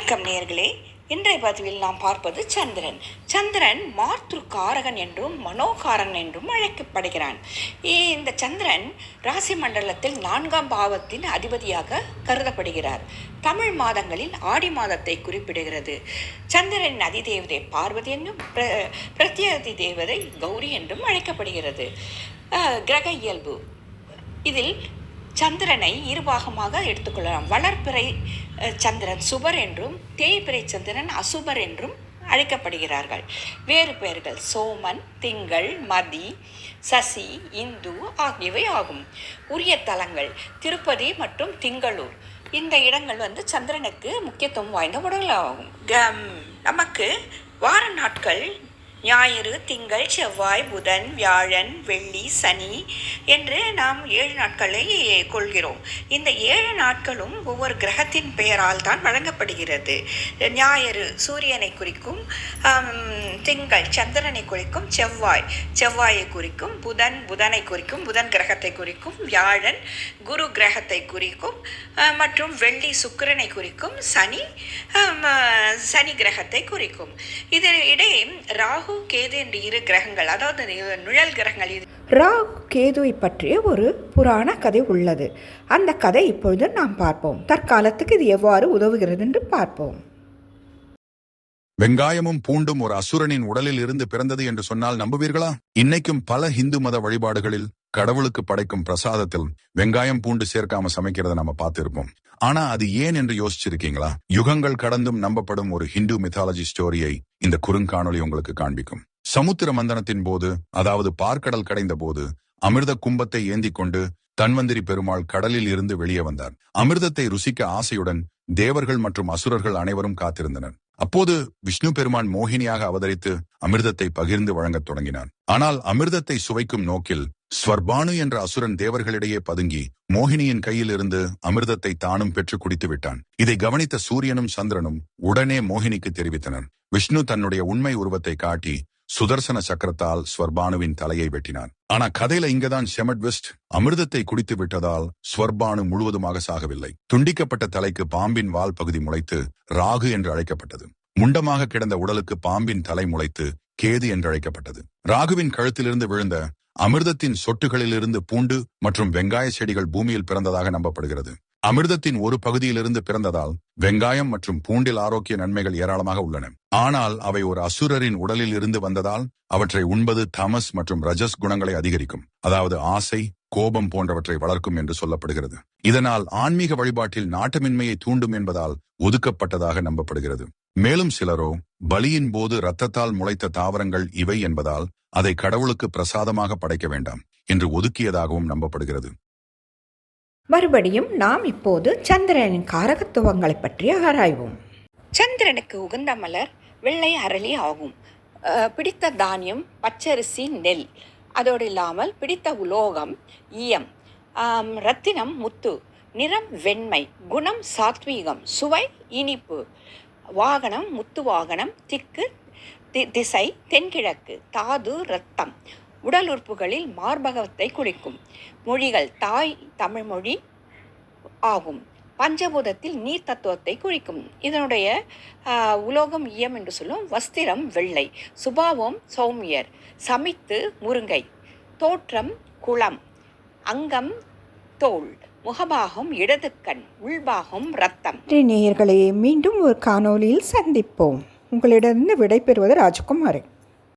வணக்கம் நேயர்களே. இன்றைய பதிவில் நாம் பார்ப்பது சந்திரன். சந்திரன் மாத்ருகாரகன் என்றும் மனோகாரன் என்றும் அழைக்கப்படுகிறான். இந்த சந்திரன் ராசி மண்டலத்தில் 4ஆம் பாவத்தின் அதிபதியாக கருதப்படுகிறார். தமிழ் மாதங்களில் ஆடி மாதத்தை குறிப்பிடுகிறது. சந்திரன் அதிதேவதை பார்வதி என்றும் பிரத்யதி தேவதை கௌரி என்றும் அழைக்கப்படுகிறது. கிரக இயல்பு இதில் சந்திரனை இருபாகமாக எடுத்துக்கொள்ளலாம். வளர்பிறை சந்திரன் சுபர் என்றும் தேய்பிறை சந்திரன் அசுபர் என்றும் அழைக்கப்படுகிறார்கள். வேறு பெயர்கள் சோமன், திங்கள், மதி, சசி, இந்து ஆகியவை ஆகும். உரிய தலங்கள் திருப்பதி மற்றும் திங்களூர். இந்த இடங்கள் சந்திரனுக்கு முக்கியத்துவம் வாய்ந்த உடலாகும். நமக்கு வார நாட்கள் ஞாயிறு, திங்கள், செவ்வாய், புதன், வியாழன், வெள்ளி, சனி என்று நாம் 7 நாட்களை கொள்கிறோம். இந்த 7 நாட்களும் ஒவ்வொரு கிரகத்தின் பெயரால் தான் வழங்கப்படுகிறது. ஞாயிறு சூரியனை குறிக்கும், திங்கள் சந்திரனை குறிக்கும், செவ்வாயை குறிக்கும், புதனை குறிக்கும், புதன் கிரகத்தை குறிக்கும், வியாழன் குரு கிரகத்தை குறிக்கும் மற்றும் வெள்ளி சுக்கிரனை குறிக்கும், சனி கிரகத்தை குறிக்கும். இதனிடையே ராகு, கேது என்று 2 கிரகங்கள், அதாவது நிழல் கிரகங்கள். ராகு கேதுவை பற்றிய ஒரு புராண கதை உள்ளது. அந்த கதை இப்பொழுது நாம் பார்ப்போம். தற்காலத்துக்கு இது எவ்வாறு உதவுகிறது என்று பார்ப்போம். வெங்காயமும் பூண்டும் ஒரு அசுரனின் உடலில் இருந்து பிறந்தது என்று சொன்னால் நம்புவீர்களா? இன்னைக்கும் பல இந்து மத வழிபாடுகளில் கடவுளுக்கு படைக்கும் பிரசாதத்தில் வெங்காயம் பூண்டு சேர்க்காம சமைக்கிறத நம்ம பார்த்திருப்போம். ஆனா அது ஏன் என்று யோசிச்சிருக்கீங்களா? யுகங்கள் கடந்தும் நம்பப்படும் ஒரு ஹிந்து மித்தாலஜி ஸ்டோரியை இந்த குறுங்காணொலி உங்களுக்கு காண்பிக்கும். சமுத்திர மந்தனத்தின் போது, அதாவது பார்க்கடல் கடைந்த போது, அமிர்த கும்பத்தை ஏந்தி கொண்டு தன்வந்திரி பெருமாள் கடலில் இருந்து வெளியே வந்தார். அமிர்தத்தை ருசிக்க ஆசையுடன் தேவர்கள் மற்றும் அசுரர்கள் அனைவரும் காத்திருந்தனர். அப்போது விஷ்ணு பெருமான் மோகினியாக அவதரித்து அமிர்தத்தை பகிர்ந்து வழங்கத் தொடங்கினார். ஆனால் அமிர்தத்தை சுவைக்கும் நோக்கில் ஸ்வர்பானு என்ற அசுரன் தேவர்களிடையே பதுங்கி மோகினியின் கையில் இருந்து அமிர்தத்தை தானும் பெற்று குடித்து விட்டான். இதை கவனித்த சூரியனும் சந்திரனும் உடனே மோகினிக்கு தெரிவித்தனர். விஷ்ணு தன்னுடைய உண்மை உருவத்தை காட்டி சுதர்சன சக்கரத்தால் ஸ்வர்பானுவின் தலையை வெட்டினார். ஆனா கதையில இங்கதான் ட்விஸ்ட். அமிர்தத்தை குடித்து விட்டதால் ஸ்வர்பானு முழுவதுமாக சாகவில்லை. துண்டிக்கப்பட்ட தலைக்கு பாம்பின் வால் பகுதி முளைத்து ராகு என்று அழைக்கப்பட்டது. முண்டமாக கிடந்த உடலுக்கு பாம்பின் தலை முளைத்து கேது என்று அழைக்கப்பட்டது. ராகுவின் கழுத்திலிருந்து விழுந்த அமிர்தத்தின் சொட்டுகளிலிருந்து பூண்டு மற்றும் வெங்காய செடிகள் பூமியில் பிறந்ததாக நம்பப்படுகிறது. அமிர்தத்தின் ஒரு பகுதியிலிருந்து பிறந்ததால் வெங்காயம் மற்றும் பூண்டில் ஆரோக்கிய நன்மைகள் ஏராளமாக உள்ளன. ஆனால் அவை ஒரு அசுரரின் உடலில் இருந்து வந்ததால் அவற்றை உண்பது தமஸ் மற்றும் ரஜஸ் குணங்களை அதிகரிக்கும், அதாவது ஆசை, கோபம் போன்றவற்றை வளர்க்கும் என்று சொல்லப்படுகிறது. இதனால் ஆன்மீக வழிபாட்டில் நாட்டமின்மையை தூண்டும் என்பதால் ஒதுக்கப்பட்டதாக நம்பப்படுகிறது. மேலும் சிலரோ பலியின் போது இரத்தத்தால் முளைத்த தாவரங்கள் இவை என்பதால் அதை கடவுளுக்கு பிரசாதமாக படைக்க வேண்டாம் என்று ஒதுக்கியதாகவும் நம்பப்படுகிறது. மறுபடியும் நாம் இப்போது சந்திரனின் காரகத்துவங்களை பற்றி ஆராய்வோம். சந்திரனுக்கு உகந்த மலர் வெள்ளை அரளி ஆகும். பிடித்த தானியம் பச்சரிசி, நெல். அதோடு இல்லாமல் பிடித்த உலோகம் ஈயம், ரத்தினம் முத்து, நிறம் வெண்மை, குணம் சாத்வீகம், சுவை இனிப்பு, வாகனம் முத்து வாகனம், திசை தென்கிழக்கு, தாது இரத்தம். உடல் உறுப்புகளில் மார்பகத்தை குறிக்கும். மொழிகள் தாய் தமிழ் மொழி ஆகும். பஞ்சபூதத்தில் நீர் தத்துவத்தை குறிக்கும். இதனுடைய உலோகம் ஈயம் என்று சொல்லும். வஸ்திரம் வெள்ளை, சுபாவம் சௌமியர், சமித்து முருங்கை, தோற்றம் குளம், அங்கம் தோல், முகபாகம் இடதுக்கண், உள்பாகம் இரத்தம். நேயர்களே, மீண்டும் ஒரு காணொலியில் சந்திப்போம். உங்களிடம் விடைபெறுவது ராஜகுமாரி.